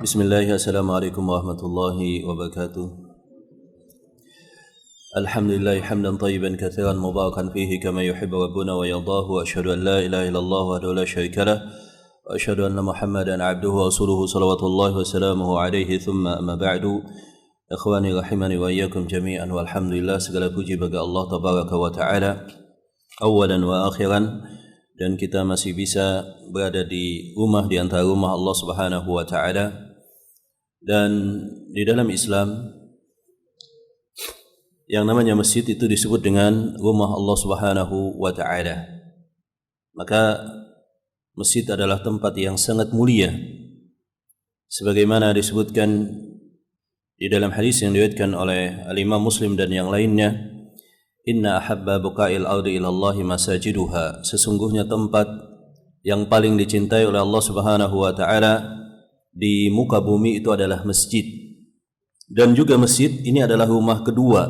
Bismillah, assalamualaikum warahmatullahi wabarakatuh. Alhamdulillah hamdan tayyiban katsiran mubarakan fihi kama yuhibbu rabbuna wa yardahu, wa asyhadu an la ilaha illallah wahdahu la syarika lah, wa asyhadu anna Muhammadan abduhu wa rasuluhu salawatullahi wa salamuhu alaihi, thumma amma ba'du. Ikhwani rahimani wa iyyakum jami'an, walhamdulillah, segala puji bagi Allah tabaraka wa taala awalan wa akhiran, dan kita masih bisa berada di rumah di antara rumah Allah Subhanahu wa taala. Dan di dalam Islam yang namanya masjid itu disebut dengan rumah Allah Subhanahu wa taala. Maka masjid adalah tempat yang sangat mulia, sebagaimana disebutkan di dalam hadis yang diriwayatkan oleh Al-Imam Muslim dan yang lainnya, inna ahabba buqa'il ardi ila Allah masajiduha, sesungguhnya tempat yang paling dicintai oleh Allah Subhanahu wa taala di muka bumi itu adalah masjid. Dan juga masjid ini adalah rumah kedua,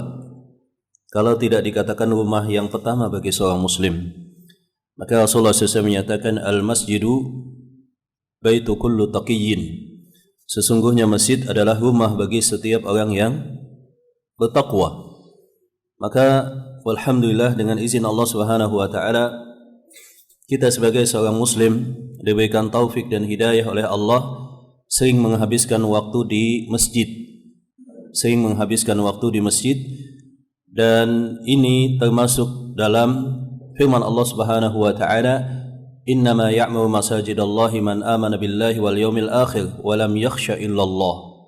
kalau tidak dikatakan rumah yang pertama bagi seorang muslim. Maka Rasulullah SAW menyatakan, al-masjidu baitu kullu taqiyyin, sesungguhnya masjid adalah rumah bagi setiap orang yang bertakwa. Maka alhamdulillah, dengan izin Allah Subhanahu wa taala, kita sebagai seorang muslim diberikan taufik dan hidayah oleh Allah sering menghabiskan waktu di masjid, dan ini termasuk dalam firman Allah Subhanahu wa taala, innama ya'muru masajidallahi man amana billahi wal yaumil akhir wa lam yakhsha illallah.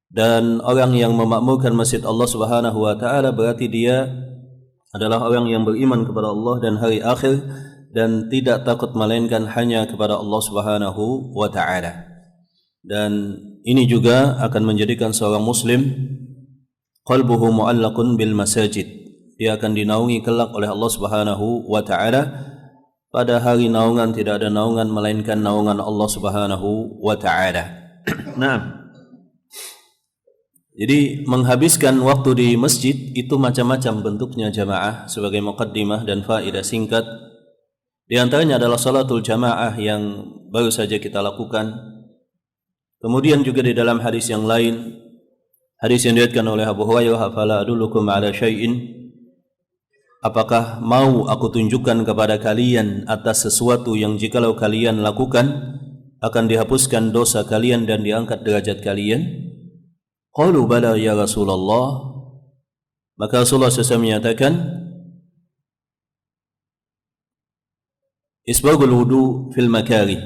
Dan orang yang memakmurkan masjid Allah Subhanahu wa taala berarti dia adalah orang yang beriman kepada Allah dan hari akhir, dan tidak takut melainkan hanya kepada Allah Subhanahu wa taala. Dan ini juga akan menjadikan seorang muslim qalbuhu mu'allaqun bil masajid, dia akan dinaungi kelak oleh Allah Subhanahu wa taala. Pada hari naungan tidak ada naungan melainkan naungan Allah Subhanahu wa taala. Nah, jadi menghabiskan waktu di masjid itu macam-macam bentuknya jamaah. Sebagai muqaddimah dan faedah singkat, di antaranya adalah salatul jamaah yang baru saja kita lakukan. Kemudian juga di dalam hadis yang lain, hadis yang diriwayatkan oleh Abu Hurairah, afala adullukum ala syai'in, apakah mau aku tunjukkan kepada kalian atas sesuatu yang jikalau kalian lakukan akan dihapuskan dosa kalian dan diangkat derajat kalian? Qalu bala ya Rasulullah. Maka Rasulullah SAW menyatakan, isbagul wudu fil makarih,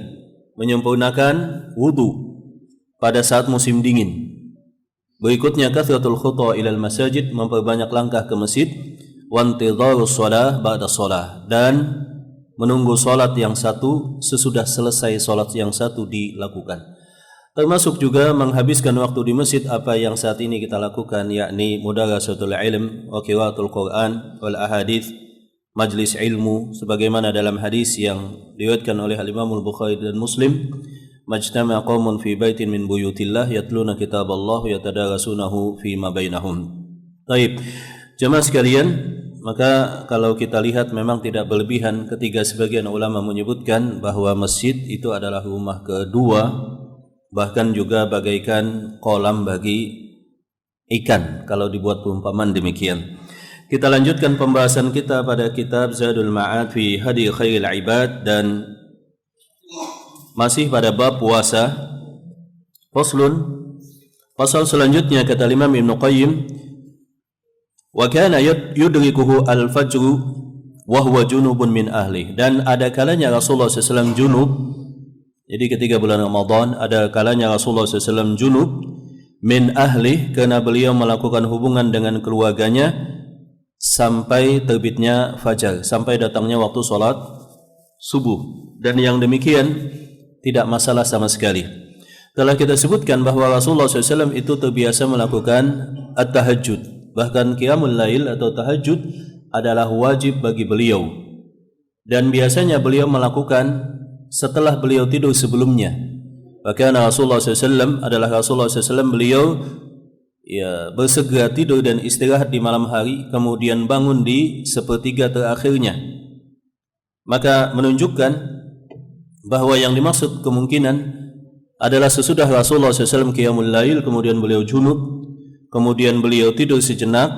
menyempurnakan wudu pada saat musim dingin. Berikutnya kathratul khuta ilal masajid, memperbanyak langkah ke masjid. Wa intidharus shalah ba'da shalah, dan menunggu salat yang satu sesudah selesai salat yang satu dilakukan. Termasuk juga menghabiskan waktu di masjid apa yang saat ini kita lakukan, yakni mudarasatul ilm wa qiraatul Quran wal ahadits, majlis ilmu, sebagaimana dalam hadis yang diriwayatkan oleh Al-Imam Al-Bukhari dan Muslim, majtama qaumun fi baitin min buyutillah yatluna kitaballah yatadarasunahu fi ma bainahum. Baik, jemaah sekalian, maka kalau kita lihat memang tidak berlebihan ketika sebagian ulama menyebutkan bahwa masjid itu adalah rumah kedua, bahkan juga bagaikan kolam bagi ikan kalau dibuat perumpamaan demikian. Kita lanjutkan pembahasan kita pada kitab Zadul Ma'ad fi Hadi Khairil Ibad, dan masih pada bab puasa. Faslun, pasal selanjutnya kata Imam Ibnu Qayyim, wa kana yudrikuhu al-fajru wa huwa junubun min ahli, dan ada kalanya Rasulullah SAW junub. Jadi ketika bulan Ramadan ada kalanya Rasulullah SAW junub min ahli, karena beliau melakukan hubungan dengan keluarganya sampai terbitnya fajar, sampai datangnya waktu salat subuh. Dan yang demikian tidak masalah sama sekali. Telah kita sebutkan bahwa Rasulullah SAW itu terbiasa melakukan at-tahajud, bahkan qiyamul lail atau tahajud adalah wajib bagi beliau, dan biasanya beliau melakukan setelah beliau tidur sebelumnya. Bahkan Rasulullah SAW beliau bersegera tidur dan istirahat di malam hari, kemudian bangun di sepertiga terakhirnya. Maka menunjukkan bahwa yang dimaksud kemungkinan adalah sesudah Rasulullah SAW qiyamul lail, kemudian beliau junub, kemudian beliau tidur sejenak,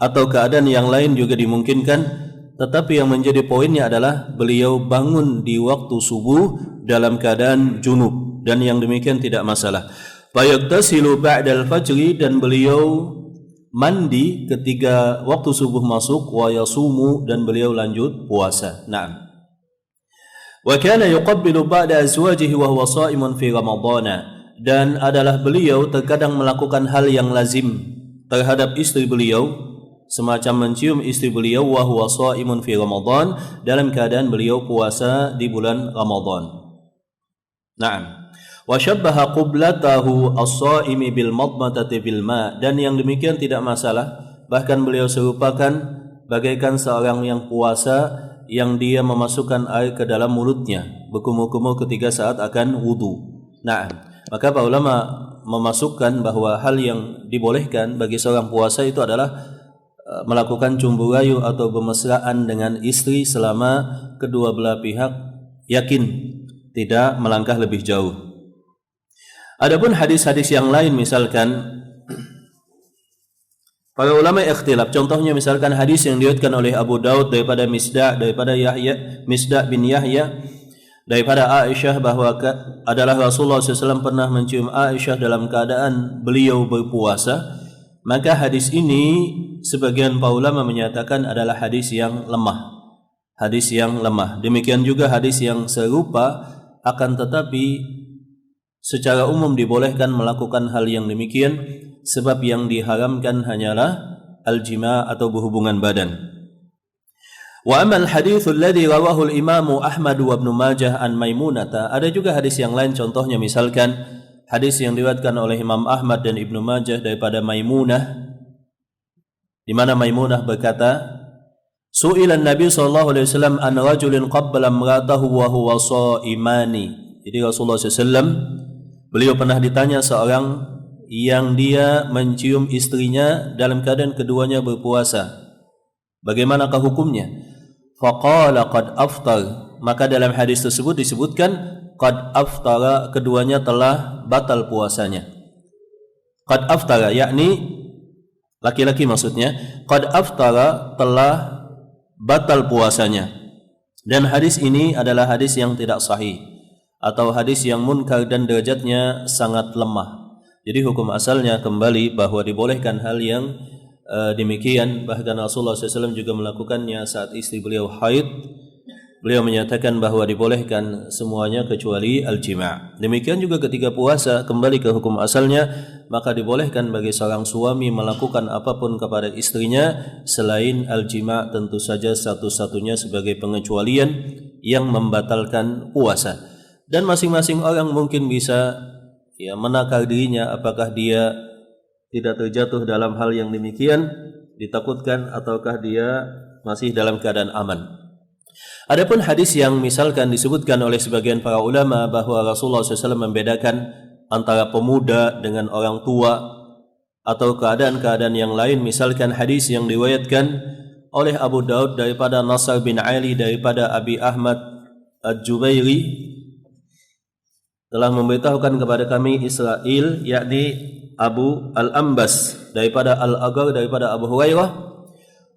atau keadaan yang lain juga dimungkinkan, tetapi yang menjadi poinnya adalah beliau bangun di waktu subuh dalam keadaan junub, dan yang demikian tidak masalah. Fayaghtasilu ba'dal fajri, dan beliau mandi ketika waktu subuh masuk, wa yasumu, dan beliau lanjut puasa. Naam. Wa kana yuqabbilu ba'da azwajihi wa huwa sha'imun fi ramadhana, dan adalah beliau terkadang melakukan hal yang lazim terhadap istri beliau, semacam mencium istri beliau, wa huwa sha'imun fi ramadhan, dalam keadaan beliau puasa di bulan Ramadan. Naam. Wa syabbaha qiblatahu as-sha'imi bil madmadati bil ma, dan yang demikian tidak masalah, bahkan beliau serupakan bagaikan seorang yang puasa yang dia memasukkan air ke dalam mulutnya berkumur-kumur ketika saat akan wudu. Nah, maka para ulama memasukkan bahwa hal yang dibolehkan bagi seorang puasa itu adalah melakukan cumbu rayu atau bermesraan dengan istri selama kedua belah pihak yakin tidak melangkah lebih jauh. Adapun hadis-hadis yang lain, misalkan para ulama ikhtilaf. Contohnya misalkan hadis yang diriwayatkan oleh Abu Daud daripada Misda' bin Yahya daripada Aisyah bahwa adalah Rasulullah SAW pernah mencium Aisyah dalam keadaan beliau berpuasa. Maka hadis ini sebagian para ulama menyatakan adalah hadis yang lemah. Hadis yang lemah. Demikian juga hadis yang serupa, akan tetapi secara umum dibolehkan melakukan hal yang demikian, sebab yang diharamkan hanyalah al-jima' atau berhubungan badan. Wa amal hadits alladhi rawahu al-Imam Ahmad wa Ibnu Majah an Maimunah, ada juga hadis yang lain, contohnya misalkan hadis yang diriwayatkan oleh Imam Ahmad dan Ibnu Majah daripada Maimunah, di mana Maimunah berkata, Su'ila Nabi sallallahu alaihi wasallam an rajulin qabbala imra'atahu wa huwa sha'imani. Jadi Rasulullah SAW beliau pernah ditanya seorang yang dia mencium istrinya dalam keadaan keduanya berpuasa, bagaimanakah hukumnya? Faqala qad aftar, maka dalam hadis tersebut disebutkan qad aftara, keduanya telah batal puasanya. Qad aftara yakni laki-laki maksudnya, qad aftara telah batal puasanya. Dan hadis ini adalah hadis yang tidak sahih atau hadis yang munkar dan derajatnya sangat lemah. Jadi hukum asalnya kembali bahwa dibolehkan hal yang demikian. Bahkan Rasulullah SAW juga melakukannya saat istri beliau haid. Beliau menyatakan bahwa dibolehkan semuanya kecuali al-jima'. Demikian juga ketika puasa, kembali ke hukum asalnya, maka dibolehkan bagi seorang suami melakukan apapun kepada istrinya selain al-jima', tentu saja satu-satunya sebagai pengecualian yang membatalkan puasa. Dan masing-masing orang mungkin bisa menakar dirinya apakah dia tidak terjatuh dalam hal yang demikian ditakutkan ataukah dia masih dalam keadaan aman. Adapun hadis yang misalkan disebutkan oleh sebagian para ulama bahwa Rasulullah SAW membedakan antara pemuda dengan orang tua atau keadaan-keadaan yang lain, misalkan hadis yang diriwayatkan oleh Abu Daud daripada Nasr bin Ali daripada Abi Ahmad Al-Jubairi telah memberitahukan kepada kami Israel, yakni Abu Al-Ambas daripada Al-Agar daripada Abu Hurairah,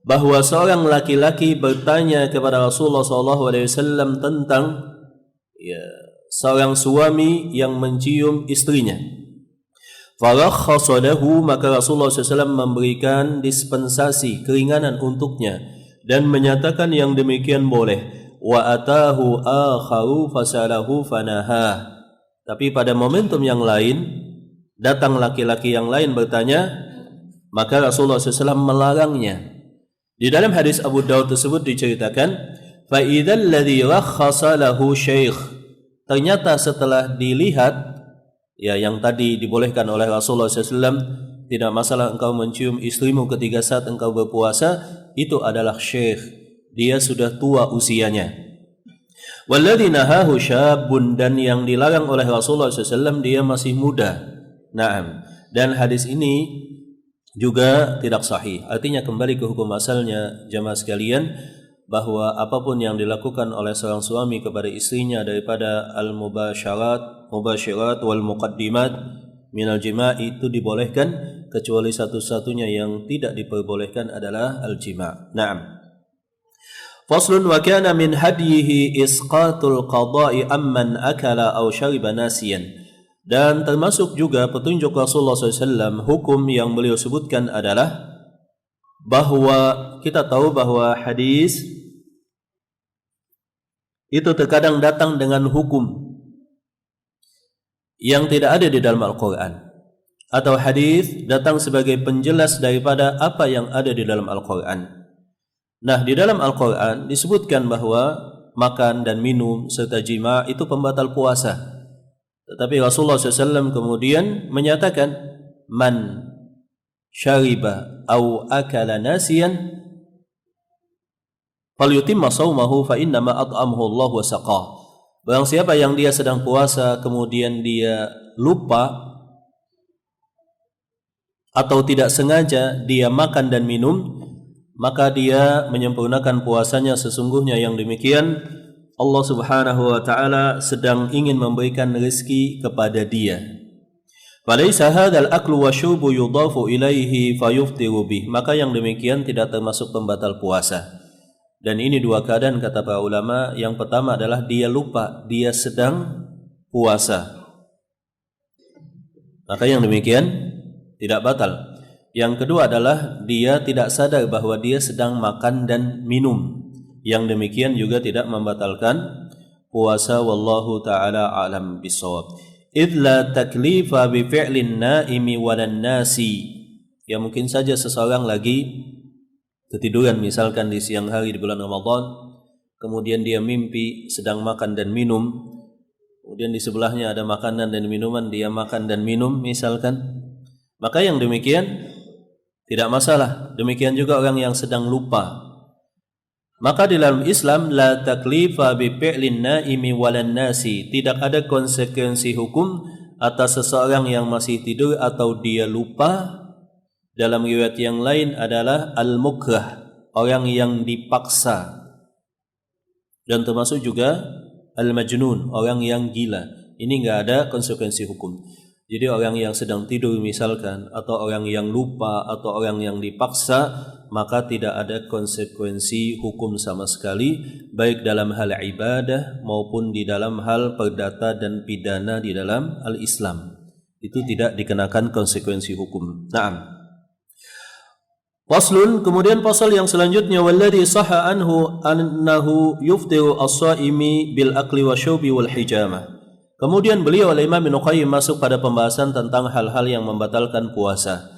bahwa seorang laki-laki bertanya kepada Rasulullah SAW tentang seorang suami yang mencium istrinya. Farakhasa lahu, maka Rasulullah SAW memberikan dispensasi, keringanan untuknya dan menyatakan yang demikian boleh. Wa atahu akharu fasalahu fanahah. Tapi pada momentum yang lain datang laki-laki yang lain bertanya, maka Rasulullah SAW melarangnya. Di dalam hadis Abu Daud tersebut diceritakan, fa idzal ladzi rakhasa lahu syekh, ternyata setelah dilihat yang tadi dibolehkan oleh Rasulullah SAW, tidak masalah engkau mencium istrimu ketika saat engkau berpuasa, itu adalah syekh, dia sudah tua usianya. Walladzi nahahu syabun, dan yang dilarang oleh Rasulullah SAW dia masih muda. Naam. Dan hadis ini juga tidak sahih. Artinya kembali ke hukum asalnya jamaah sekalian, bahwa apapun yang dilakukan oleh seorang suami kepada istrinya daripada al-mubasyarat wal muqaddimat minal jima' itu dibolehkan, kecuali satu-satunya yang tidak diperbolehkan adalah al-jima'. Naam. Faslun wa kana min hadyihi isqatul qada'i amman akala aw syariba nasiyan. Dan termasuk juga petunjuk Rasulullah SAW, hukum yang beliau sebutkan adalah bahwa kita tahu bahwa hadis itu terkadang datang dengan hukum yang tidak ada di dalam Al-Quran, atau hadis datang sebagai penjelas daripada apa yang ada di dalam Al-Quran. Nah, di dalam Al-Quran disebutkan bahwa makan dan minum serta jima' itu pembatal puasa. Tetapi Rasulullah SAW kemudian menyatakan, man syariba au akala nasiyan falyutimma shaumahu fa innama at'amahu Allah wa saqah. Barang siapa yang dia sedang puasa kemudian dia lupa atau tidak sengaja dia makan dan minum, maka dia menyempurnakan puasanya. Sesungguhnya yang demikian Allah Subhanahu wa taala sedang ingin memberikan rezeki kepada dia. Falaysa hadzal aklu wasyubu yudafu ilaihi fayuftiru bih. Maka yang demikian tidak termasuk pembatal puasa. Dan ini dua keadaan kata para ulama. Yang pertama adalah dia lupa dia sedang puasa, maka yang demikian tidak batal. Yang kedua adalah dia tidak sadar bahwa dia sedang makan dan minum. Yang demikian juga tidak membatalkan puasa. Wallahu ta'ala a'lam bisawab. Idh la taklifa bi fi'lin naimi walan nasi. Ya mungkin saja seseorang lagi ketiduran misalkan di siang hari di bulan Ramadan, kemudian dia mimpi sedang makan dan minum, kemudian di sebelahnya ada makanan dan minuman, dia makan dan minum misalkan, maka yang demikian tidak masalah. Demikian juga orang yang sedang lupa. Maka di dalam Islam la taklifa bi fi'lin naimi walan nasi, tidak ada konsekuensi hukum atas seseorang yang masih tidur atau dia lupa. Dalam riwayat yang lain adalah al-mukrah, orang yang dipaksa. Dan termasuk juga al-majnun, orang yang gila. Ini enggak ada konsekuensi hukum. Jadi orang yang sedang tidur misalkan, atau orang yang lupa, atau orang yang dipaksa, maka tidak ada konsekuensi hukum sama sekali, baik dalam hal ibadah maupun di dalam hal perdata dan pidana di dalam al-Islam. Itu tidak dikenakan konsekuensi hukum. Naam. Faslun, kemudian pasal yang selanjutnya, walladhi sahha anhu annahu yuftiru as-saimi bil akli wasyubi wal hijamah. Kemudian beliau oleh Imam Ibnu Qayyim masuk pada pembahasan tentang hal-hal yang membatalkan puasa.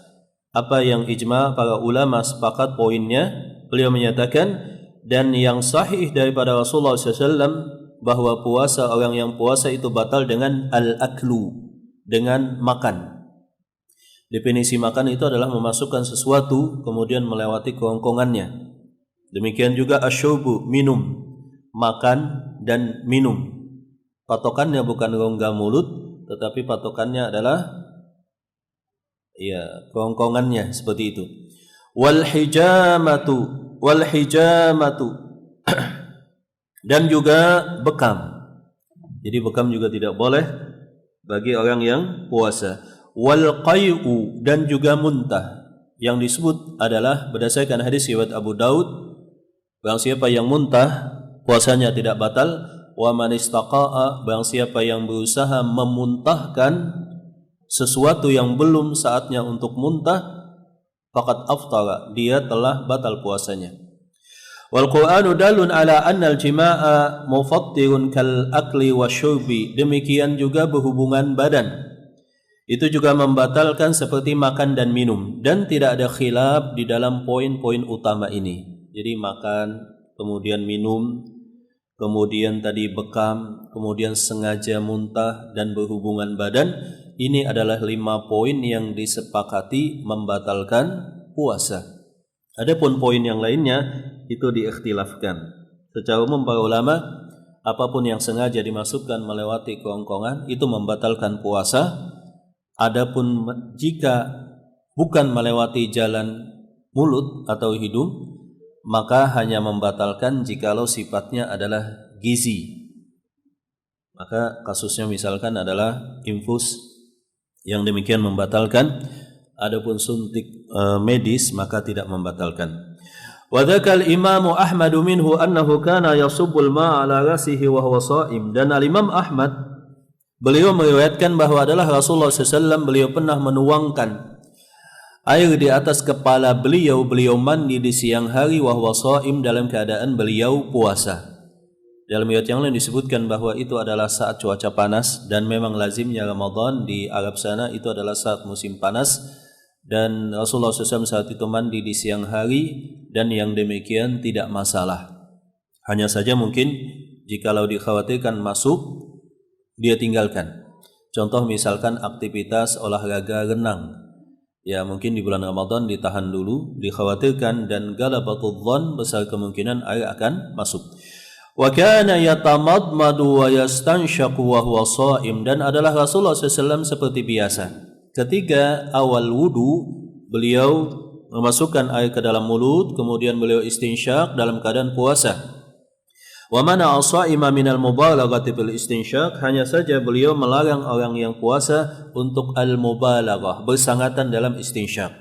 Apa yang ijma' para ulama sepakat poinnya, beliau menyatakan, dan yang sahih daripada Rasulullah SAW bahwa puasa, orang yang puasa itu batal dengan al-aklu, dengan makan. Definisi makan itu adalah memasukkan sesuatu kemudian melewati kerongkongannya. Demikian juga asyubu, minum, makan dan minum. Patokannya bukan rongga mulut, tetapi patokannya adalah kerongkongannya, seperti itu. Wal hijamatu dan juga bekam. Jadi bekam juga tidak boleh bagi orang yang puasa. Wal qai'u, dan juga muntah. Yang disebut adalah berdasarkan hadis riwayat Abu Daud, barang siapa yang muntah puasanya tidak batal. Wa man istaqa'a, barang siapa yang berusaha memuntahkan sesuatu yang belum saatnya untuk muntah, faqad aftara, dia telah batal puasanya. Wal Qur'anu dalun ala anna al-jima'a mufattirun kal akli wasyurbi. Demikian juga berhubungan badan itu juga membatalkan seperti makan dan minum, dan tidak ada khilaf di dalam poin-poin utama ini. Jadi makan, kemudian minum, kemudian tadi bekam, kemudian sengaja muntah dan berhubungan badan, ini adalah 5 poin yang disepakati membatalkan puasa. Adapun poin yang lainnya itu diikhtilafkan. Secara umum para ulama, apapun yang sengaja dimasukkan melewati kerongkongan itu membatalkan puasa. Adapun jika bukan melewati jalan mulut atau hidung, maka hanya membatalkan jikalau sifatnya adalah gizi. Maka kasusnya misalkan adalah infus, yang demikian membatalkan. Adapun suntik medis maka tidak membatalkan. Wa dzakal Imam Ahmad minhu annahu kana yasubbul ma'a ala rasihi wa huwa sha'im. Dan Imam Ahmad beliau meriwayatkan bahwa adalah Rasulullah SAW beliau pernah menuangkan air di atas kepala beliau mandi di siang hari wa huwa sha'im, dalam keadaan beliau puasa. Dalam riwayat yang lain disebutkan bahwa itu adalah saat cuaca panas, dan memang lazimnya Ramadan di Arab sana itu adalah saat musim panas, dan Rasulullah SAW saat itu mandi di siang hari, dan yang demikian tidak masalah. Hanya saja mungkin jikalau dikhawatirkan masuk, dia tinggalkan. Contoh misalkan aktivitas olahraga renang, ya mungkin di bulan Ramadan ditahan dulu, dikhawatirkan, dan galabatul dhon, besar kemungkinan air akan masuk. Wa kana yatamadmadu wa yastanshaqu wa huwa sha'im. Dan adalah Rasulullah SAW seperti biasa, ketika awal wudu beliau memasukkan air ke dalam mulut, kemudian beliau istinsyaq dalam keadaan puasa. Wa mana as-sha'ima minal mubalaghati fil istinsyaq, hanya saja beliau melarang orang yang puasa untuk al-mubalaghah, bersangatan dalam istinsyaq.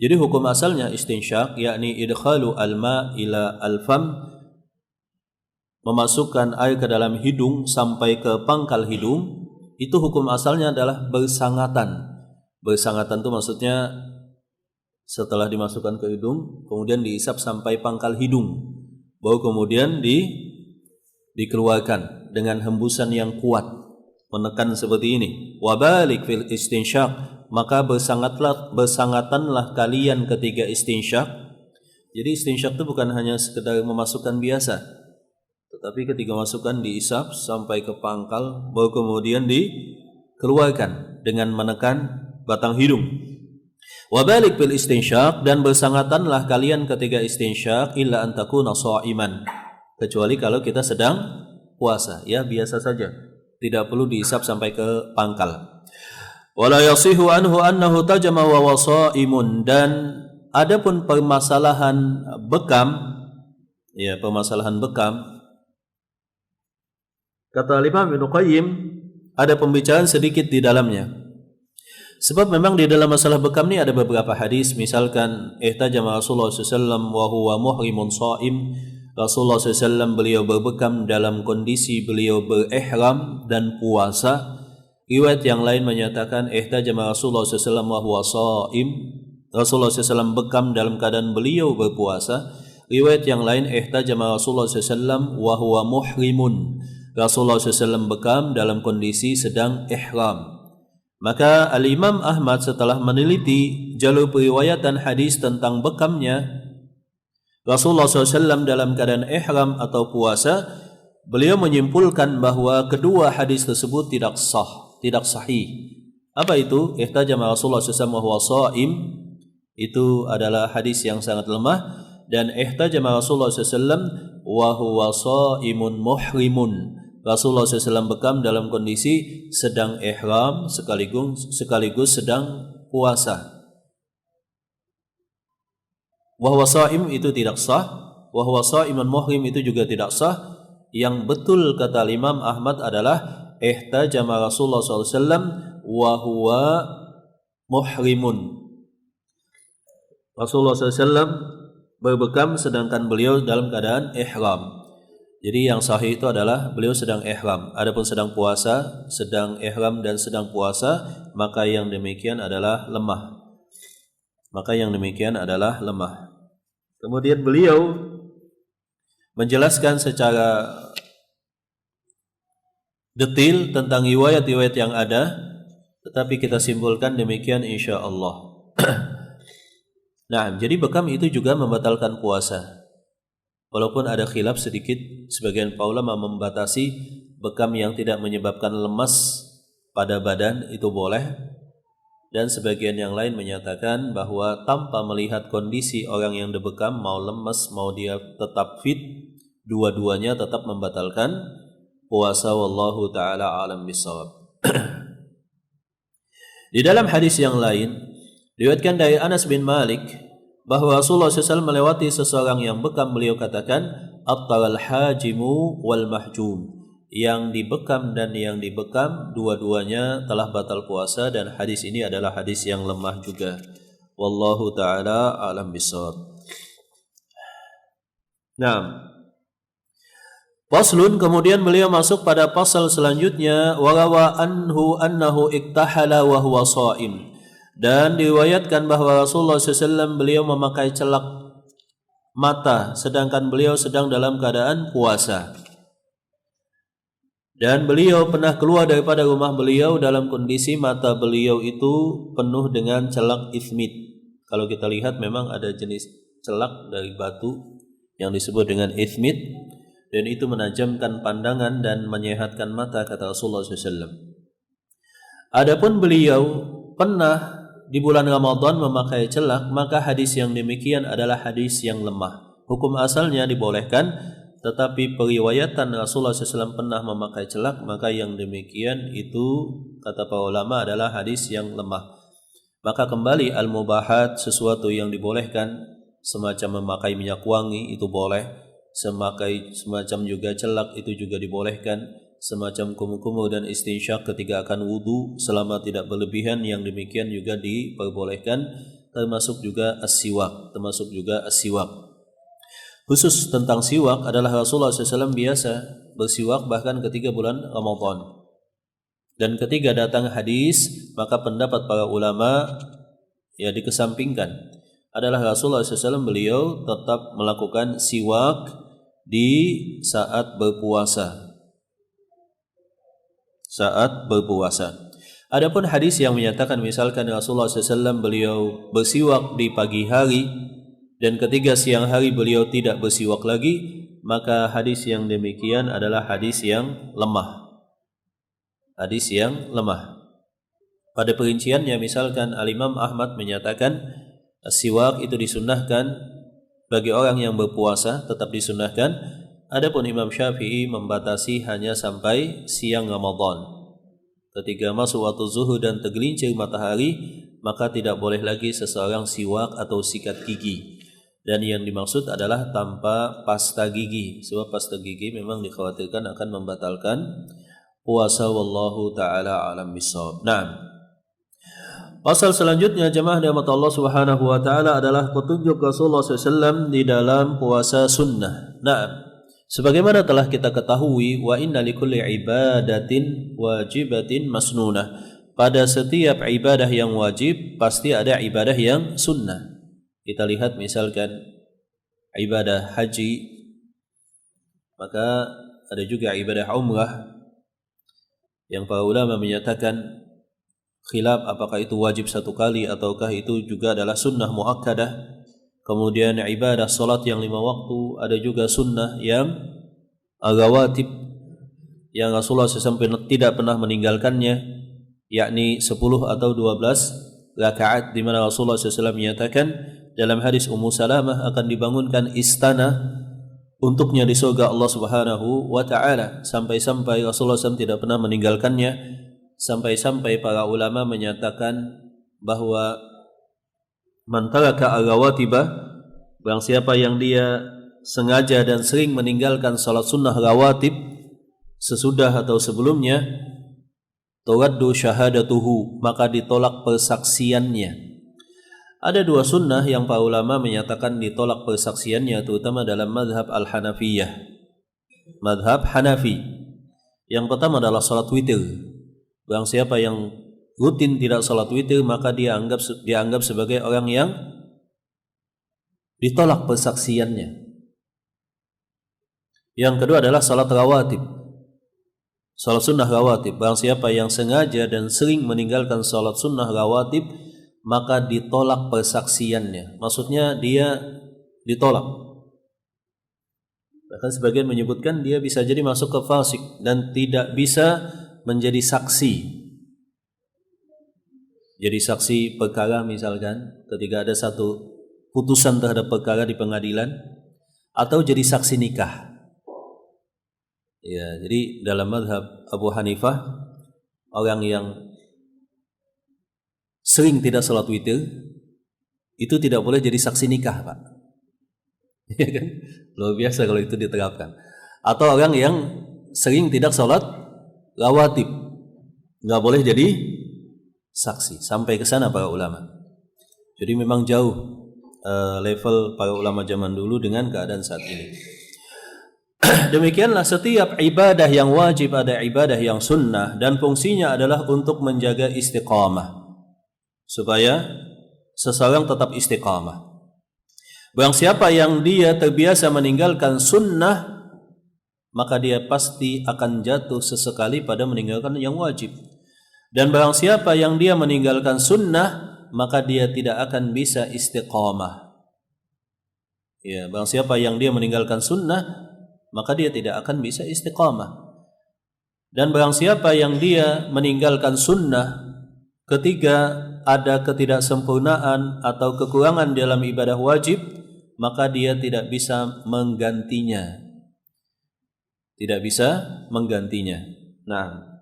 Jadi hukum asalnya istinsyaq yakni idkhalu al-ma' ila al-fam, memasukkan air ke dalam hidung sampai ke pangkal hidung, itu hukum asalnya adalah bersangatan. Bersangatan itu maksudnya setelah dimasukkan ke hidung, kemudian diisap sampai pangkal hidung, baru kemudian dikeluarkan dengan hembusan yang kuat, menekan seperti ini. Wabalik fil istinsyaq, maka bersangatanlah kalian ketika istinsyaq. Jadi istinsyaq itu bukan hanya sekedar memasukkan biasa, tetapi ketika masukkan diisap sampai ke pangkal, baru kemudian dikeluarkan dengan menekan batang hidung. Wabalik bil istinsyaq, dan bersangatanlah kalian ketika istinsyaq, illa an takuna sha'iman, kecuali kalau kita sedang puasa, ya biasa saja, tidak perlu diisap sampai ke pangkal. Wala yasihu anhu annahu tajama wa shaimun. Dan adapun permasalahan bekam, ya permasalahan bekam, kata Imam Ibnu Qayyim, ada pembicaraan sedikit di dalamnya. Sebab memang di dalam masalah bekam ini ada beberapa hadis, misalkan ihtajama Rasulullah SAW wa huwa muhrimun sha'im. Rasulullah SAW beliau berbekam dalam kondisi beliau berihram dan puasa. Riwayat yang lain menyatakan ihtajama Rasulullah SAW wa huwa sha'im. Rasulullah SAW bekam dalam keadaan beliau berpuasa. Riwayat yang lain ihtajama Rasulullah SAW wa huwa muhrimun. Rasulullah SAW bekam dalam kondisi sedang ihram. Maka Al-Imam Ahmad setelah meneliti jalur periwayatan hadis tentang bekamnya Rasulullah SAW dalam keadaan ihram atau puasa, beliau menyimpulkan bahwa kedua hadis tersebut tidak sah, tidak sahih. Apa itu? Ihtajama Rasulullah SAW wa huwa sha'im, itu adalah hadis yang sangat lemah. Dan ihtajama Rasulullah SAW wa huwa sha'imun muhrimun, Rasulullah SAW bekam dalam kondisi sedang ihram sekaligus sedang puasa. Wa huwa sha'im itu tidak sah, wa huwa sha'imun muhrim itu juga tidak sah. Yang betul kata Imam Ahmad adalah ihtajama Rasulullah SAW wa huwa muhrimun. Rasulullah SAW berbekam sedangkan beliau dalam keadaan ihram. Jadi yang sahih itu adalah beliau sedang ihram. Adapun sedang puasa, sedang ihram dan sedang puasa, maka yang demikian adalah lemah. Kemudian beliau menjelaskan secara detail tentang riwayat-riwayat yang ada, tetapi kita simpulkan demikian insyaallah. Nah, jadi bekam itu juga membatalkan puasa. Walaupun ada khilaf sedikit, sebagian para ulama membatasi bekam yang tidak menyebabkan lemas pada badan itu boleh, dan sebagian yang lain menyatakan bahwa tanpa melihat kondisi orang yang dibekam, mau lemas mau dia tetap fit, dua-duanya tetap membatalkan puasa. Wallahu taala alam bisawab. Di dalam hadis yang lain diriwayatkan dari Anas bin Malik bahwa Rasulullah SAW melewati seseorang yang bekam, beliau katakan aftaral hajimu wal mahjum, yang dibekam dan yang dibekam dua-duanya telah batal puasa, dan hadis ini adalah hadis yang lemah juga. Wallahu taala alam bisawab. Nah, faslun, kemudian beliau masuk pada pasal selanjutnya, warawa anhu annahu iktahala wa huwa shaim, dan diriwayatkan bahwa Rasulullah SAW beliau memakai celak mata sedangkan beliau sedang dalam keadaan puasa. Dan beliau pernah keluar daripada rumah beliau dalam kondisi mata beliau itu penuh dengan celak ismit. Kalau kita lihat memang ada jenis celak dari batu yang disebut dengan ismit, dan itu menajamkan pandangan dan menyehatkan mata, kata Rasulullah SAW. Adapun beliau pernah di bulan Ramadan memakai celak, maka hadis yang demikian adalah hadis yang lemah. Hukum asalnya dibolehkan, tetapi periwayatan Rasulullah SAW pernah memakai celak, maka yang demikian itu kata para ulama adalah hadis yang lemah. Maka kembali al-mubahat, sesuatu yang dibolehkan, semacam memakai minyak wangi itu boleh, semacam juga celak itu juga dibolehkan, semacam kumur-kumur dan istinsyak ketika akan wudu selama tidak berlebihan, yang demikian juga diperbolehkan, termasuk juga as-siwak. Khusus tentang siwak adalah Rasulullah SAW biasa bersiwak bahkan ketika bulan Ramadan. Dan ketika datang hadis, maka pendapat para ulama ya dikesampingkan. Adalah Rasulullah SAW beliau tetap melakukan siwak di saat berpuasa. Adapun hadis yang menyatakan misalkan Rasulullah SAW beliau bersiwak di pagi hari, dan ketika siang hari beliau tidak bersiwak lagi, maka hadis yang demikian adalah hadis yang lemah. Pada perinciannya, misalkan Al-Imam Ahmad menyatakan siwak itu disunnahkan bagi orang yang berpuasa, tetap disunnahkan. Adapun Imam Syafi'i membatasi hanya sampai siang Ramadan. Ketika masuk waktu zuhur dan tergelincir matahari, maka tidak boleh lagi seseorang siwak atau sikat gigi. Dan yang dimaksud adalah tanpa pasta gigi, sebab pasta gigi memang dikhawatirkan akan membatalkan puasa. Wallahu ta'ala alam bisawab. Nah, pasal selanjutnya jemaah rahmat Allah Subhanahu wa taala adalah petunjuk Rasulullah SAW di dalam puasa sunnah. Nah, sebagaimana telah kita ketahui, wa inna likulli ibadatin wajibatin masnunah. Pada setiap ibadah yang wajib pasti ada ibadah yang sunnah. Kita lihat misalkan ibadah haji, maka ada juga ibadah umrah yang para ulama menyatakan khilaf apakah itu wajib satu kali ataukah itu juga adalah sunnah muakkadah. Kemudian ibadah salat yang 5 waktu, ada juga sunnah yang rawatib yang Rasulullah SAW tidak pernah meninggalkannya, yakni 10 atau 12 rakaat, di mana Rasulullah SAW menyatakan dalam hadis Ummu Salamah akan dibangunkan istana untuknya di surga Allah Subhanahu wa taala, sampai-sampai Rasulullah SAW tidak pernah meninggalkannya, sampai-sampai para ulama menyatakan bahwa man taraka al-rawatibah, barang siapa yang dia sengaja dan sering meninggalkan salat sunnah rawatib sesudah atau sebelumnya, turaddu syahadatuhu, maka ditolak persaksiannya. Ada 2 sunnah yang para ulama menyatakan ditolak persaksiannya, terutama dalam madhab al-Hanafiyah, madhab Hanafi. Yang pertama adalah salat witir. Barang siapa yang rutin tidak salat witir, maka dia dianggap sebagai orang yang ditolak persaksiannya. Yang kedua adalah salat rawatib, salat sunnah rawatib. Barang siapa yang sengaja dan sering meninggalkan salat sunnah rawatib, maka ditolak persaksiannya. Maksudnya dia ditolak. Bahkan sebagian menyebutkan dia bisa jadi masuk ke fasik dan tidak bisa menjadi saksi. Jadi saksi perkara misalkan ketika ada satu putusan terhadap perkara di pengadilan, atau jadi saksi nikah. Ya, jadi dalam mazhab Abu Hanifah, orang yang sering tidak salat witir itu tidak boleh jadi saksi nikah, Pak. Ya kan? Luar biasa kalau itu diterapkan. Atau orang yang sering tidak sholat rawatib, nggak boleh jadi saksi. Sampai ke sana para ulama. Jadi memang jauh level para ulama zaman dulu dengan keadaan saat ini. Demikianlah setiap ibadah yang wajib ada ibadah yang sunnah, dan fungsinya adalah untuk menjaga istiqamah, supaya seseorang tetap istiqamah. Barang siapa yang dia terbiasa meninggalkan sunnah, maka dia pasti akan jatuh sesekali pada meninggalkan yang wajib. Dan barang siapa yang dia meninggalkan sunnah, maka dia tidak akan bisa istiqamah. Ya, barang siapa yang dia meninggalkan sunnah, maka dia tidak akan bisa istiqamah. Dan barang siapa yang dia meninggalkan sunnah ketika ada ketidaksempurnaan atau kekurangan dalam ibadah wajib, maka dia tidak bisa menggantinya. Tidak bisa menggantinya. Nah,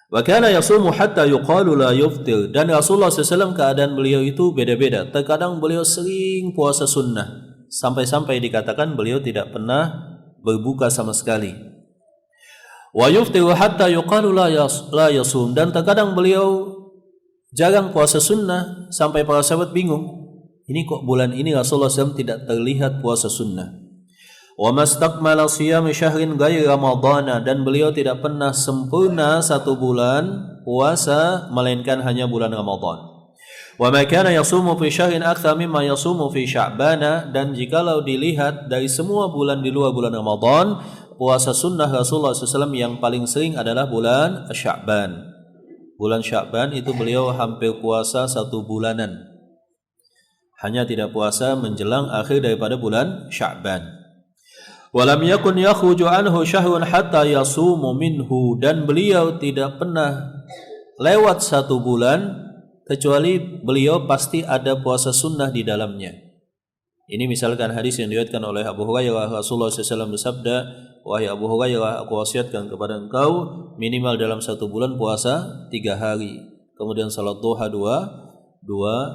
wa kana yasumu hatta yuqalu la yuftir. Dan Rasulullah SAW keadaan beliau itu beda-beda. Terkadang beliau sering puasa sunnah, sampai-sampai dikatakan beliau tidak pernah berbuka sama sekali. Wa yuftiru hatta yuqalu la yasum. Dan terkadang beliau jarang puasa sunnah, sampai para sahabat bingung, ini kok bulan ini Rasulullah SAW tidak terlihat puasa sunnah. Wa mastakmala siyam syahrin ghairi ramadhana. Dan beliau tidak pernah sempurna satu bulan puasa melainkan hanya bulan Ramadan. Wa ma kana yasumu fi syahrin akthar mimma yasumu fi sya'bana. Dan jikalau dilihat dari semua bulan di luar bulan Ramadan, puasa sunnah Rasulullah SAW yang paling sering adalah bulan Sya'ban. Bulan Sya'ban itu beliau hampir puasa satu bulanan, hanya tidak puasa menjelang akhir daripada bulan Sya'ban. Walam yakun yakhruju anhu syahrun hatta yasumu minhu. Dan beliau tidak pernah lewat satu bulan kecuali beliau pasti ada puasa sunnah di dalamnya. Ini misalkan hadis yang diriwayatkan oleh Abu Hurairah, Rasulullah SAW bersabda, wahai Abu Hurairah, aku wasiatkan kepada engkau minimal dalam satu bulan puasa 3 hari, kemudian salat duha 2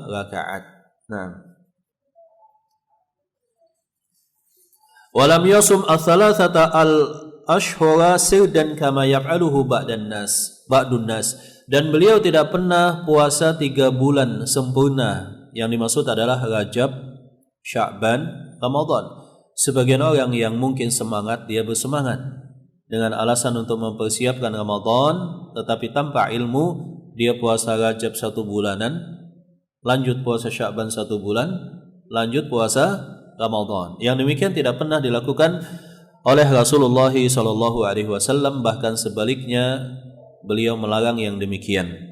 rakaat. Nah, walam yasum ats-tsalatsata al-ashhura sirdan kama yaf'aluhu ba'dun nas. Dan beliau tidak pernah puasa 3 bulan sempurna. Yang dimaksud adalah Rajab, Sya'ban, Ramadan. Sebagian orang yang mungkin semangat, dia bersemangat dengan alasan untuk mempersiapkan Ramadan, tetapi tanpa ilmu, dia puasa Rajab 1 bulanan, lanjut puasa Sya'ban 1 bulan, lanjut puasa Ramadan. Yang demikian tidak pernah dilakukan oleh Rasulullah SAW, bahkan sebaliknya beliau melarang yang demikian.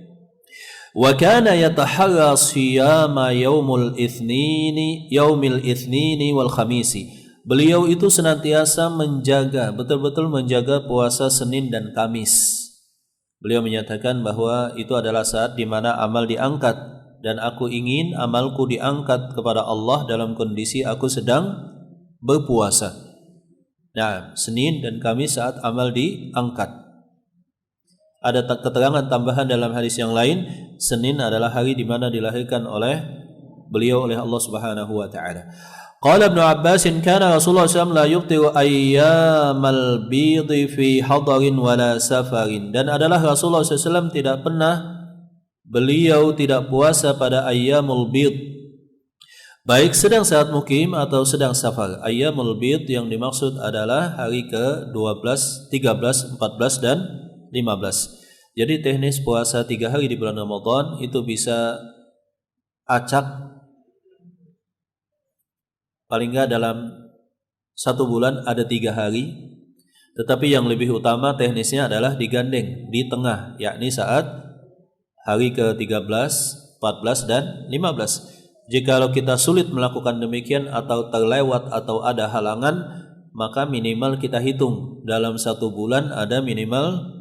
Wa kana yataharra siyama yaumil itsnini wal khamisi. Beliau itu senantiasa menjaga, betul-betul menjaga puasa Senin dan Kamis. Beliau menyatakan bahwa itu adalah saat di mana amal diangkat, dan aku ingin amalku diangkat kepada Allah dalam kondisi aku sedang berpuasa. Nah, Senin dan Kamis saat amal diangkat. Ada keterangan tambahan dalam hadis yang lain, Senin adalah hari di mana dilahirkan oleh beliau oleh Allah Subhanahu wa taala. Qala Ibnu Abbas, kana Rasulullah SAW la yuftiru ayyamal bidhi fi hadarin wala safarin. Dan adalah Rasulullah SAW tidak pernah beliau tidak puasa pada ayyamul bid, baik sedang saat mukim atau sedang safar. Ayyamul bid yang dimaksud adalah hari ke-12, 13, 14 dan 15. Jadi teknis puasa 3 hari di bulan Ramadan itu bisa acak paling enggak dalam 1 bulan ada 3 hari. Tetapi yang lebih utama teknisnya adalah digandeng di tengah, yakni saat hari ke-13, 14 dan 15. Jikalau kita sulit melakukan demikian atau terlewat atau ada halangan, maka minimal kita hitung dalam 1 bulan ada minimal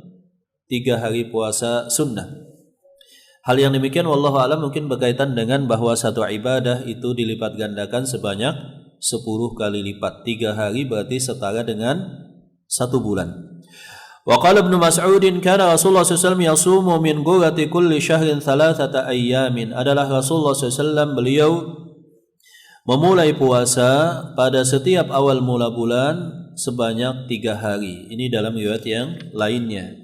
3 hari puasa sunnah. Hal yang demikian wallahu a'lam mungkin berkaitan dengan bahwa satu ibadah itu dilipat gandakan sebanyak 10 kali lipat. 3 hari berarti setara dengan 1 bulan. Wa qala Ibnu Mas'ud kana Rasulullah SAW yasumu min ghurati kulli syahrin 3 ayyamin. Adalah Rasulullah SAW beliau memulai puasa pada setiap awal mula bulan sebanyak 3 hari. Ini dalam riwayat yang lainnya.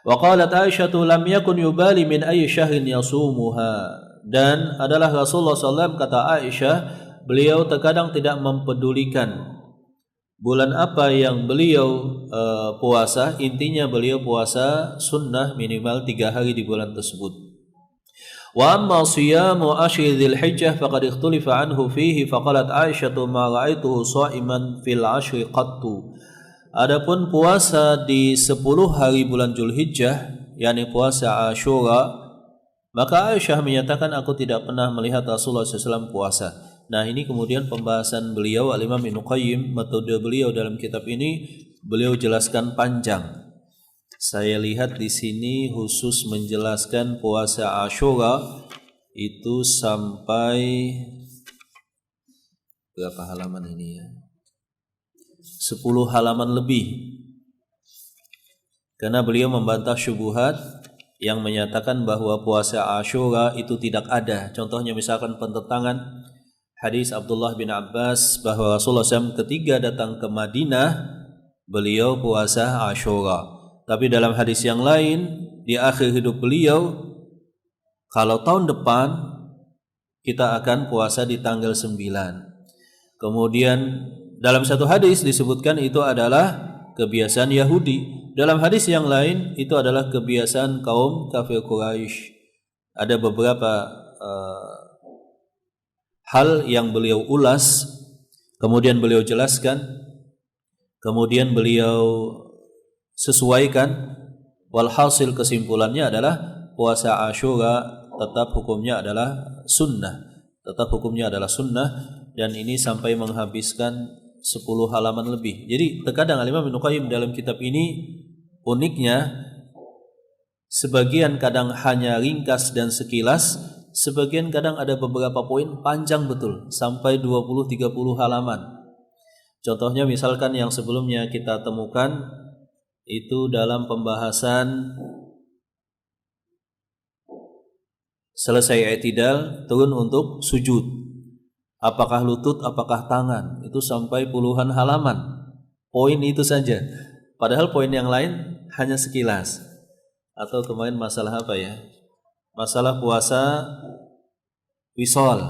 Wa qalat Aisyah lam yakun yubali min ayyi syahrin yasumuha. Dan adalah Rasulullah SAW, kata Aisyah, beliau terkadang tidak mempedulikan bulan apa yang beliau puasa. Intinya beliau puasa sunnah minimal 3 hari di bulan tersebut. Wa amma siyamu ashri dzilhijjah faqad ikhtulifa anhu fihi faqalat Aisyah ma ra'aituhu sha'iman fil ashri qattu. Adapun puasa di 10 hari bulan Dzulhijjah, yakni puasa Asyura, maka Aisyah menyatakan aku tidak pernah melihat Rasulullah SAW puasa. Nah, ini kemudian pembahasan beliau Al-Imam Ibnu Qayyim, metode beliau dalam kitab ini beliau jelaskan panjang. Saya lihat di sini khusus menjelaskan puasa Asyura itu sampai berapa halaman ini ya? 10 halaman lebih. Karena beliau membantah syubhat yang menyatakan bahwa puasa Asyura itu tidak ada. Contohnya misalkan penentangan hadis Abdullah bin Abbas bahwa Rasulullah SAW ketika datang ke Madinah beliau puasa Asyura. Tapi dalam hadis yang lain di akhir hidup beliau, kalau tahun depan kita akan puasa di tanggal 9. Kemudian dalam satu hadis disebutkan itu adalah kebiasaan Yahudi. Dalam hadis yang lain itu adalah kebiasaan kaum kafir Quraisy. Ada beberapa hal yang beliau ulas, kemudian beliau jelaskan, kemudian beliau sesuaikan. Walhasil kesimpulannya adalah puasa Asyura tetap hukumnya adalah sunnah. Tetap hukumnya adalah sunnah, dan ini sampai menghabiskan 10 halaman lebih. Jadi terkadang Al-Imam Ibnu Qayyim dalam kitab ini uniknya sebagian kadang hanya ringkas dan sekilas, sebagian kadang ada beberapa poin panjang betul sampai 20-30 halaman. Contohnya misalkan yang sebelumnya kita temukan itu dalam pembahasan selesai i'tidal turun untuk sujud. Apakah lutut, apakah tangan, itu sampai puluhan halaman. Poin itu saja. Padahal poin yang lain hanya sekilas. Atau kemarin masalah apa ya? Masalah puasa wisol.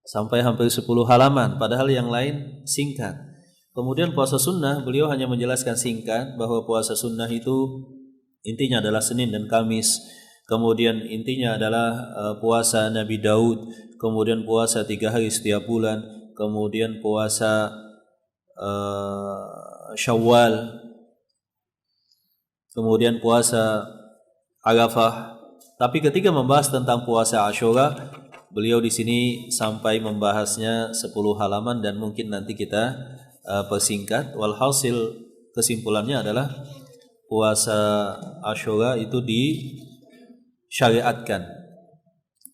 Sampai hampir 10 halaman. Padahal yang lain singkat. Kemudian puasa sunnah, beliau hanya menjelaskan singkat bahwa puasa sunnah itu intinya adalah Senin dan Kamis. Kemudian intinya adalah puasa Nabi Daud, kemudian puasa 3 hari setiap bulan, kemudian puasa Syawal, kemudian puasa Arafah. Tapi ketika membahas tentang puasa Asyura, beliau di sini sampai membahasnya 10 halaman dan mungkin nanti kita persingkat. Walhasil kesimpulannya adalah puasa Asyura itu disyariatkan.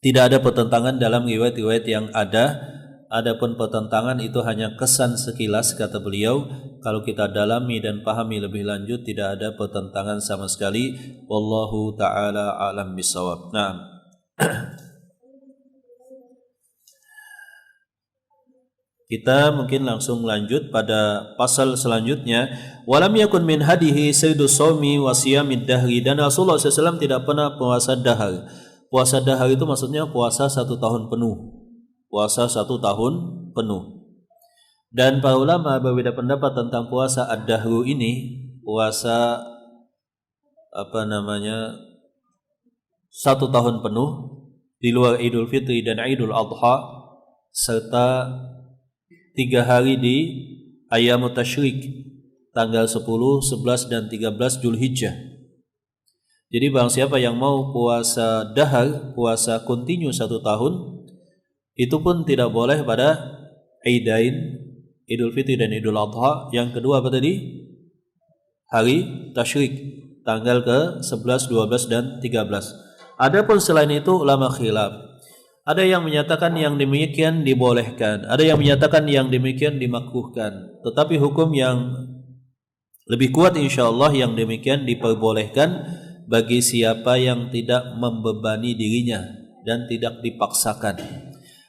Tidak ada pertentangan dalam riwayat-riwayat yang ada. Adapun pertentangan itu hanya kesan sekilas, kata beliau. Kalau kita dalami dan pahami lebih lanjut, tidak ada pertentangan sama sekali. Wallahu ta'ala a'lam bissawab. Nah, kita mungkin langsung lanjut pada pasal selanjutnya. Walam yakun min hadihi saydus shaumi wa siyamid dahri. Dan Rasulullah SAW tidak pernah puasa dahar. Puasa dahar itu maksudnya puasa 1 tahun penuh. Puasa 1 tahun penuh. Dan para ulama berbeda pendapat tentang puasa ad-dahru ini. Puasa 1 tahun penuh di luar Idul Fitri dan Idul Adha, serta 3 hari di Ayyamut Tasyrik, tanggal 10, 11 dan 13 Dzulhijjah. Jadi barang siapa yang mau puasa dahar, puasa kontinu 1 tahun, itu pun tidak boleh pada Idain, Idul Fitri dan Idul Adha. Yang kedua apa tadi? Hari Tasyrik, tanggal ke-11, 12 dan 13. Adapun selain itu ulama khilaf. Ada yang menyatakan yang demikian dibolehkan, ada yang menyatakan yang demikian dimakruhkan. Tetapi hukum yang Lebih kuat insyaallah yang demikian diperbolehkan bagi siapa yang tidak membebani dirinya dan tidak dipaksakan.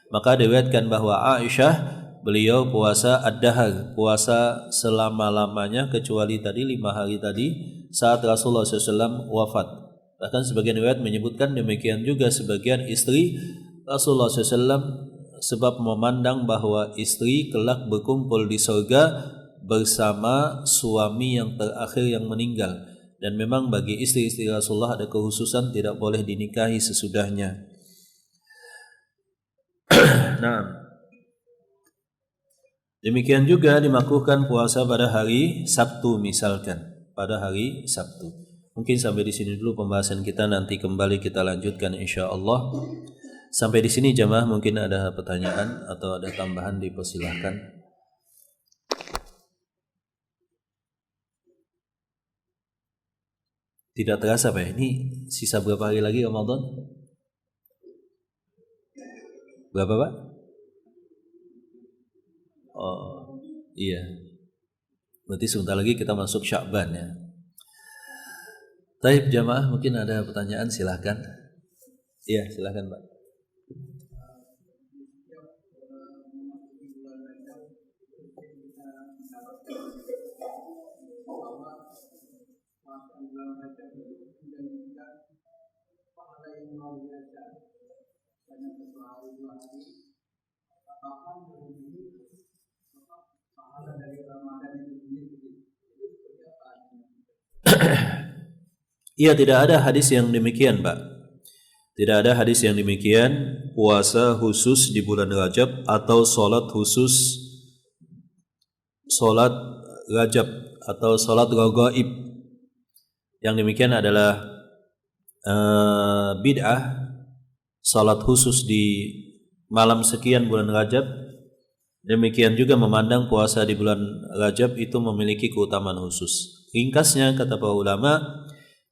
Maka diriwayatkan bahwa Aisyah beliau puasa ad-dahar, puasa selama-lamanya kecuali tadi 5 hari tadi saat Rasulullah SAW wafat. Bahkan sebagian riwayat menyebutkan demikian juga sebagian istri Rasulullah SAW, sebab memandang bahwa istri kelak berkumpul di surga bersama suami yang terakhir yang meninggal. Dan memang bagi istri-istri Rasulullah ada kekhususan, tidak boleh dinikahi sesudahnya. Nah, demikian juga dimakruhkan puasa pada hari Sabtu misalkan, pada hari Sabtu. Mungkin sampai di sini dulu pembahasan kita, nanti kembali kita lanjutkan insyaallah. Sampai di sini jemaah, mungkin ada pertanyaan atau ada tambahan dipersilahkan. Tidak terasa Pak, ini sisa berapa hari lagi Ramadan? Berapa Pak? Oh iya, berarti sebentar lagi kita masuk Sya'ban ya. Taib jamaah, mungkin ada pertanyaan silahkan. Iya silahkan Pak. Iya, tidak ada hadis yang demikian Pak. Tidak ada hadis yang demikian, puasa khusus di bulan Rajab atau sholat khusus, sholat Rajab atau sholat Raghaib. Yang demikian adalah bid'ah. Sholat khusus di malam sekian bulan Rajab, demikian juga memandang puasa di bulan Rajab itu memiliki keutamaan khusus. Ringkasnya kata para ulama,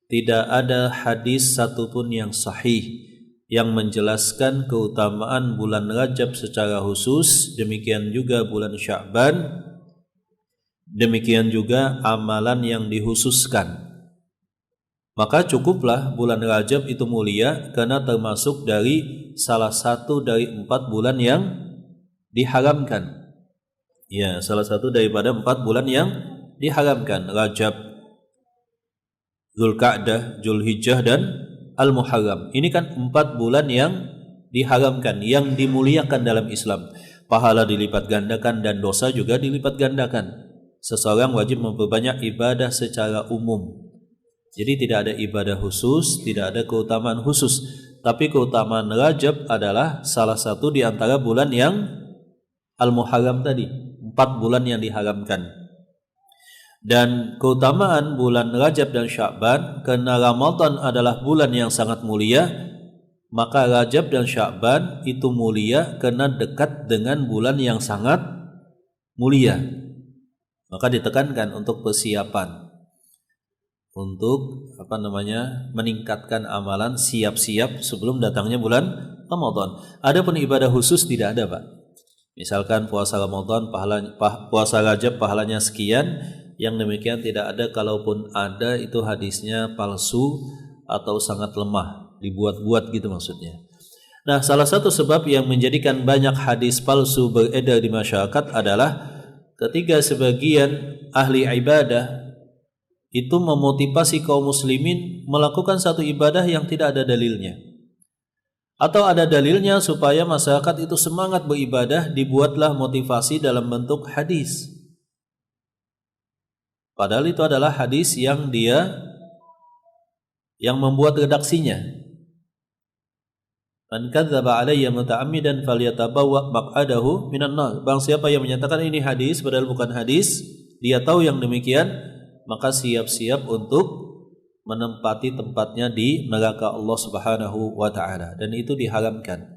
tidak ada hadis satupun yang sahih yang menjelaskan keutamaan bulan Rajab secara khusus, demikian juga bulan Sya'ban, demikian juga amalan yang dikhususkan. Maka cukuplah bulan Rajab itu mulia karena termasuk dari salah satu dari 4 bulan yang diharamkan. Ya, salah satu daripada 4 bulan yang diharamkan, Rajab, Dzulqa'dah, Dzulhijjah dan Al-Muharram. Ini kan 4 bulan yang diharamkan, yang dimuliakan dalam Islam. Pahala dilipat gandakan dan dosa juga dilipat gandakan. Seseorang wajib memperbanyak ibadah secara umum. Jadi tidak ada ibadah khusus, tidak ada keutamaan khusus. Tapi keutamaan Rajab adalah salah satu di antara bulan yang Al-Muharram tadi, 4 bulan yang diharamkan. Dan keutamaan bulan Rajab dan Sya'ban, karena Ramadan adalah bulan yang sangat mulia, maka Rajab dan Sya'ban itu mulia karena dekat dengan bulan yang sangat mulia. Maka ditekankan untuk persiapan, untuk meningkatkan amalan, siap-siap sebelum datangnya bulan Ramadan. Adapun ibadah khusus tidak ada Pak. Misalkan puasa Ramadan, puasa Rajab pahalanya sekian, yang demikian tidak ada. Kalaupun ada itu hadisnya palsu atau sangat lemah, dibuat-buat gitu maksudnya. Nah, salah satu sebab yang menjadikan banyak hadis palsu beredar di masyarakat adalah ketika sebagian ahli ibadah itu memotivasi kaum muslimin melakukan satu ibadah yang tidak ada dalilnya, atau ada dalilnya supaya masyarakat itu semangat beribadah, dibuatlah motivasi dalam bentuk hadis. Padahal itu adalah hadis yang membuat redaksinya. Man kadzdzaba alayya muta'ammidan falyatabawwa maq'adahu minan nar. Barang siapa yang menyatakan ini hadis padahal bukan hadis, dia tahu yang demikian, maka siap-siap untuk menempati tempatnya di neraka Allah Subhanahu wa taala, dan itu diharamkan.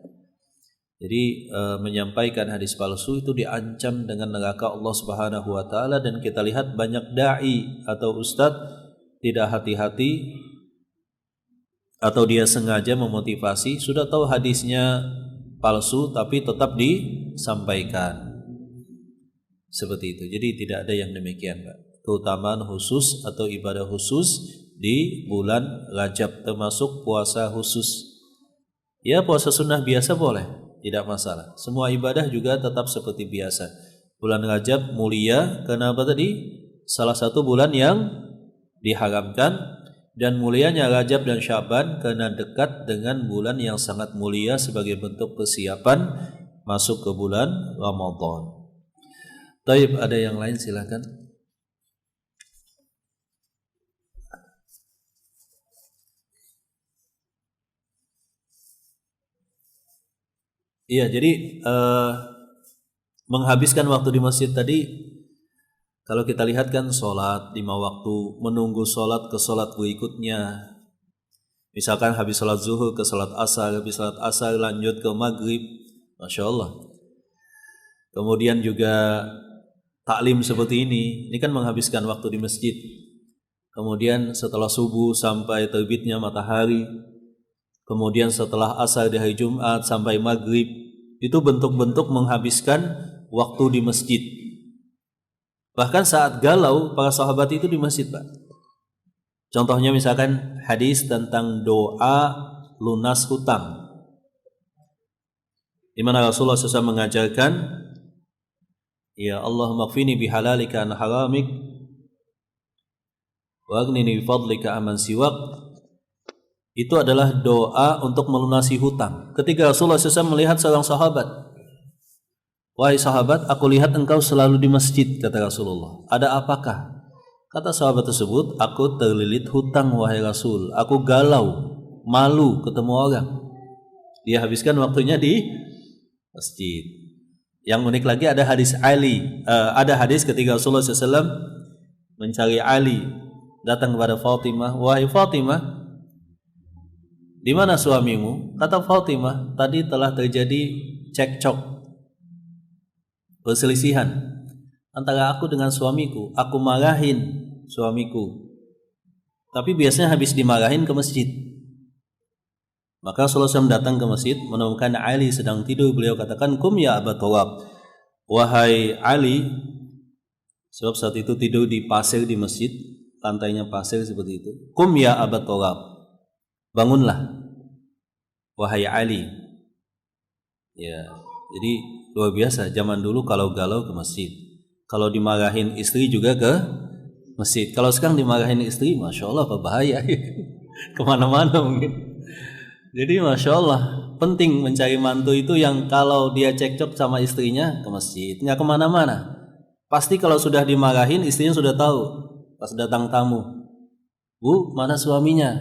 Jadi menyampaikan hadis palsu itu diancam dengan neraka Allah Subhanahu wa taala. Dan kita lihat banyak dai atau ustadz tidak hati-hati, atau dia sengaja memotivasi, sudah tahu hadisnya palsu tapi tetap disampaikan. Seperti itu. Jadi tidak ada yang demikian Pak. keutamaan khusus atau ibadah khusus di bulan Rajab, termasuk puasa khusus. Ya, puasa sunnah biasa boleh, tidak masalah. Semua ibadah juga tetap seperti biasa. Bulan Rajab mulia karena apa tadi? Salah satu bulan yang diharamkan, dan mulianya Rajab dan Sya'ban karena dekat dengan bulan yang sangat mulia sebagai bentuk persiapan masuk ke bulan Ramadan. Taib, ada yang lain silakan. Iya, jadi menghabiskan waktu di masjid tadi, kalau kita lihat kan sholat 5 waktu, menunggu sholat ke sholat berikutnya. Misalkan habis sholat zuhur ke sholat asar, habis sholat asar lanjut ke maghrib, Masya Allah. Kemudian juga taklim seperti ini kan menghabiskan waktu di masjid. Kemudian setelah subuh sampai terbitnya matahari, kemudian setelah asar di hari Jumat sampai maghrib, itu bentuk-bentuk menghabiskan waktu di masjid. Bahkan saat galau, para sahabat itu di masjid, Pak. Contohnya misalkan hadis tentang doa lunas hutang, di mana Rasulullah SAW mengajarkan, ya Allahumma qfini bihalalika an haramik wa aghnini bifadlika amman siwak. Itu adalah doa untuk melunasi hutang. Ketika Rasulullah SAW melihat seorang sahabat, wahai sahabat, aku lihat engkau selalu di masjid, kata Rasulullah. Ada apakah? Kata sahabat tersebut, aku terlilit hutang wahai Rasul. Aku galau, malu ketemu orang. Dia habiskan waktunya di masjid. Yang unik lagi ada hadis Ali. Ada hadis ketika Rasulullah SAW mencari Ali, datang kepada Fatimah, wahai Fatimah, di mana suamimu? Kata Fatimah, tadi telah terjadi cekcok, perselisihan antara aku dengan suamiku. Aku marahin suamiku, tapi biasanya habis dimarahin ke masjid. Maka Rasulullah SAW datang ke masjid, menemukan Ali sedang tidur. Beliau katakan, kum ya Aba Thawab, wahai Ali, sebab saat itu tidur di pasir di masjid, lantainya pasir seperti itu. Kum ya Aba Thawab, bangunlah wahai Ali. Ya, jadi luar biasa zaman dulu kalau galau ke masjid. Kalau dimarahin istri juga ke masjid. Kalau sekarang dimarahin istri, Masya Allah, apa bahaya kemana-mana mungkin. Jadi Masya Allah, penting mencari mantu itu yang kalau dia cekcok sama istrinya ke masjid, nggak kemana-mana. Pasti kalau sudah dimarahin, istrinya sudah tahu. Pas datang tamu, Bu, mana suaminya?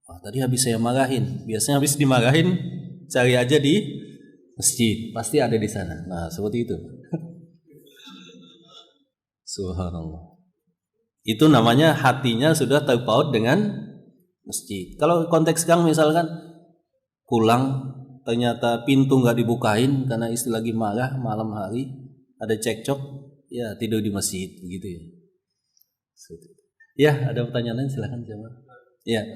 Wah, tadi habis saya marahin. Biasanya habis dimarahin, cari aja di masjid, pasti ada di sana. Nah, seperti itu. Subhanallah. Itu namanya hatinya sudah terpaut dengan masjid. Kalau konteks sekarang misalkan pulang ternyata pintu nggak dibukain karena istri lagi marah malam hari, ada cekcok, ya tidur di masjid gitu ya. Ya, ada pertanyaan lain silakan jawab. Ya.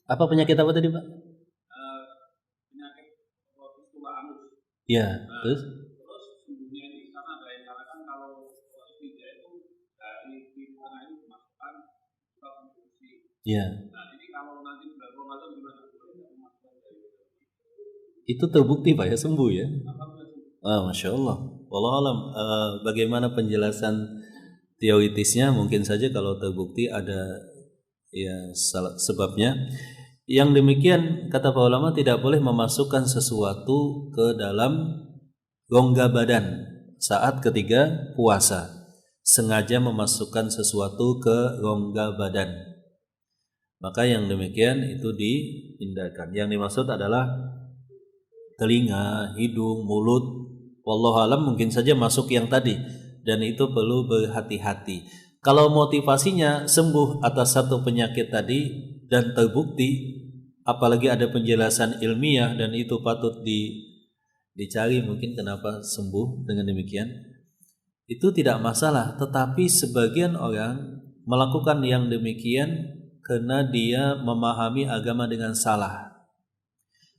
Apa penyakit apa tadi, Pak? Penyakit fistula anus. Ya, terus sumbunya ini karena ada yang katakan kalau tidak itu dari tengah itu dimasukkan ke konstruksi. Ya. Nah, jadi kalau nanti bulan Ramadan gimana? Itu terbukti Pak ya, sembuh ya? Masya Allah. Wallahualam. Bagaimana penjelasan teoritisnya mungkin saja kalau terbukti ada ya sebabnya. Yang demikian kata para ulama tidak boleh memasukkan sesuatu ke dalam rongga badan saat ketika puasa. Sengaja memasukkan sesuatu ke rongga badan. Maka yang demikian itu dihindarkan. Yang dimaksud adalah telinga, hidung, mulut. Wallahu alam mungkin saja masuk yang tadi, dan itu perlu berhati-hati. Kalau motivasinya sembuh atas satu penyakit tadi dan terbukti, apalagi ada penjelasan ilmiah dan itu patut dicari mungkin kenapa sembuh dengan demikian, itu tidak masalah, tetapi sebagian orang melakukan yang demikian karena dia memahami agama dengan salah.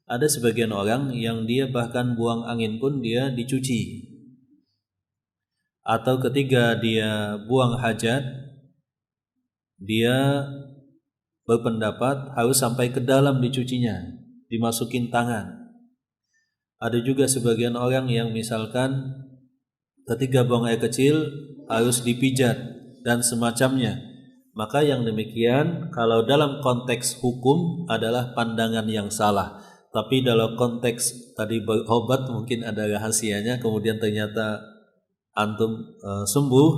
Ada sebagian orang yang dia bahkan buang angin pun dia dicuci. Atau ketika dia buang hajat, dia berpendapat harus sampai ke dalam dicucinya, dimasukin tangan. Ada juga sebagian orang yang misalkan ketika buang air kecil harus dipijat dan semacamnya. Maka yang demikian kalau dalam konteks hukum adalah pandangan yang salah. Tapi dalam konteks tadi berobat mungkin ada rahasianya, kemudian ternyata antum sembuh,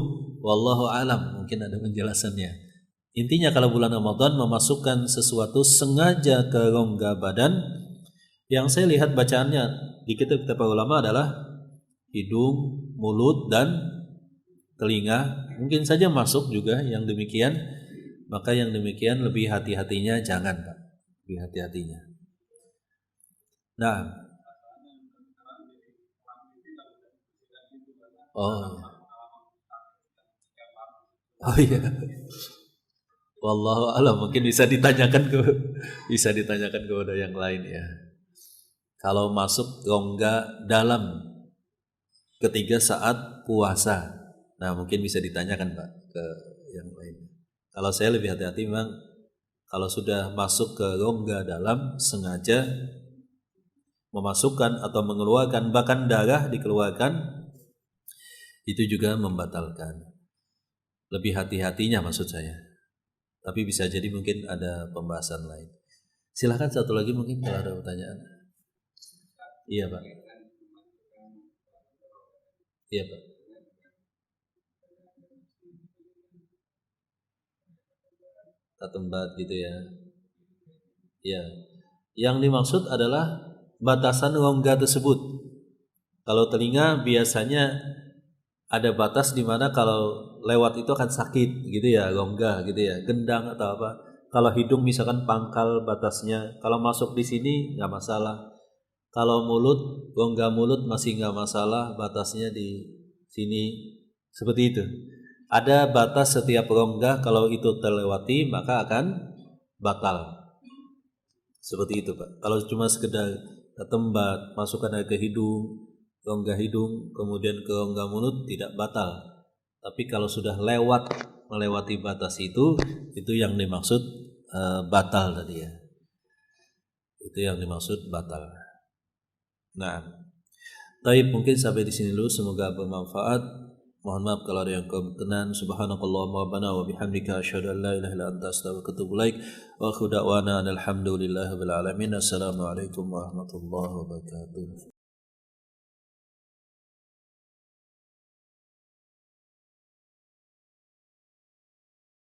wallahu alam, mungkin ada penjelasannya. Intinya kalau bulan Ramadan memasukkan sesuatu sengaja ke rongga badan, yang saya lihat bacaannya di kitab-kitab ulama adalah hidung, mulut, dan telinga. Mungkin saja masuk juga yang demikian. Maka yang demikian lebih hati-hatinya jangan, Pak. Lebih hati-hatinya. Nah. Oh iya. Wallahu a'lam, mungkin bisa ditanyakan kepada yang lain ya. Kalau masuk rongga dalam ketiga saat puasa, nah mungkin bisa ditanyakan Pak ke yang lain. Kalau saya lebih hati-hati memang kalau sudah masuk ke rongga dalam sengaja memasukkan atau mengeluarkan, bahkan darah dikeluarkan, itu juga membatalkan. Lebih hati-hatinya maksud saya. Tapi bisa jadi mungkin ada pembahasan lain. Silakan satu lagi mungkin kalau ada pertanyaan. Iya Pak. Iya Pak. Tatembat gitu ya. Iya. Yang dimaksud adalah batasan rongga tersebut. Kalau telinga biasanya ada batas di mana kalau lewat itu akan sakit gitu ya, rongga gitu ya, gendang atau apa. Kalau hidung misalkan pangkal batasnya, kalau masuk di sini nggak masalah. Kalau mulut, rongga mulut masih nggak masalah, batasnya di sini, seperti itu. Ada batas setiap rongga, kalau itu terlewati maka akan batal. Seperti itu Pak. Kalau cuma sekedar ketembat, masukkan air ke hidung, rongga hidung, kemudian ke rongga mulut tidak batal. Tapi kalau sudah melewati batas itu yang dimaksud batal tadi ya. Itu yang dimaksud batal. Nah, taib mungkin sampai di sini dulu, semoga bermanfaat. Mohon maaf kalau ada yang berkenan. Subhanakallahumma rabbana wa bihamdika asyhadu an la ilaha illa anta astaghfiruka wa atubu ilaik. Wa akhiru da'wana alhamdulillahi rabbil alamin. Assalamualaikum warahmatullahi wabarakatuh.